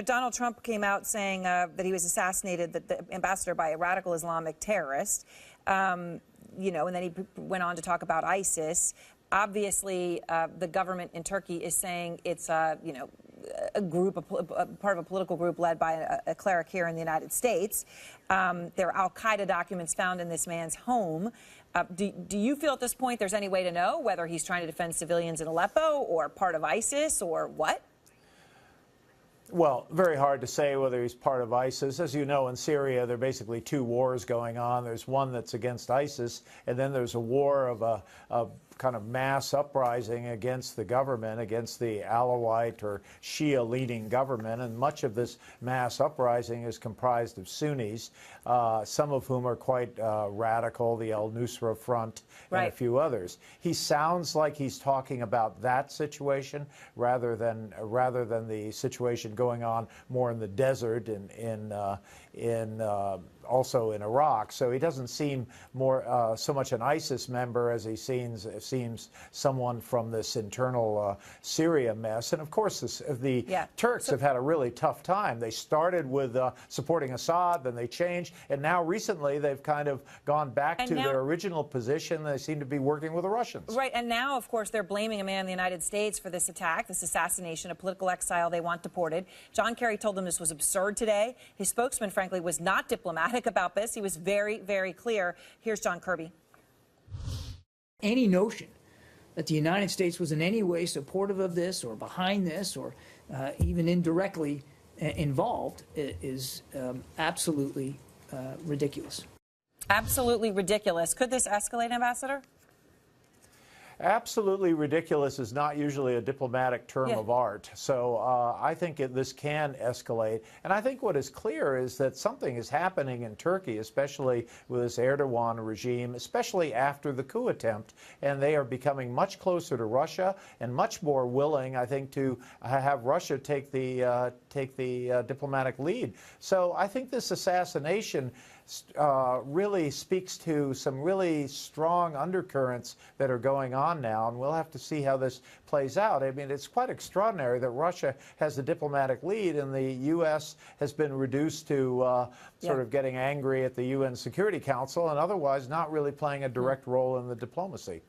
Donald Trump came out saying that he was assassinated, that the ambassador, by a radical Islamic terrorist. And then he went on to talk about ISIS. Obviously, the government in Turkey is saying it's, a group, part of a political group led by a cleric here in the United States. There are al-Qaeda documents found in this man's home. Do you feel at this point there's any way to know whether he's trying to defend civilians in Aleppo or part of ISIS or what? Well, very hard to say whether he's part of ISIS. As you know, in Syria, there are basically two wars going on. There's one that's against ISIS, and then there's a war of a kind of mass uprising against the government, against the Alawite or Shia-leaning government. And much of this mass uprising is comprised of Sunnis, some of whom are quite radical, the Al-Nusra Front, and a few others. He sounds like he's talking about that situation rather than the situation going on more in the desert also in Iraq. So he doesn't seem more so much an ISIS member as he seems someone from this internal Syria mess. And of course, the Turks have had a really tough time. They started with supporting Assad, then they changed, and now recently they've kind of gone back to their original position. They seem to be working with the Russians. Right, and now, of course, they're blaming a man in the United States for this attack, this assassination, a political exile they want deported. John Kerry told them this was absurd today. His spokesman, frankly, was not diplomatic about this. He was very, very clear. Here's John Kirby. Any notion that the United States was in any way supportive of this or behind this or even indirectly involved is absolutely ridiculous. Absolutely ridiculous. Could this escalate, Ambassador? Absolutely ridiculous is not usually a diplomatic term of art. So I think this can escalate. And I think what is clear is that something is happening in Turkey, especially with this Erdogan regime, especially after the coup attempt. And they are becoming much closer to Russia and much more willing, I think, to have Russia take the diplomatic lead. So I think this assassination really speaks to some really strong undercurrents that are going on now, and we'll have to see how this plays out. I mean, it's quite extraordinary that Russia has the diplomatic lead and the U.S. has been reduced to sort of getting angry at the UN Security Council and otherwise not really playing a direct role in the diplomacy.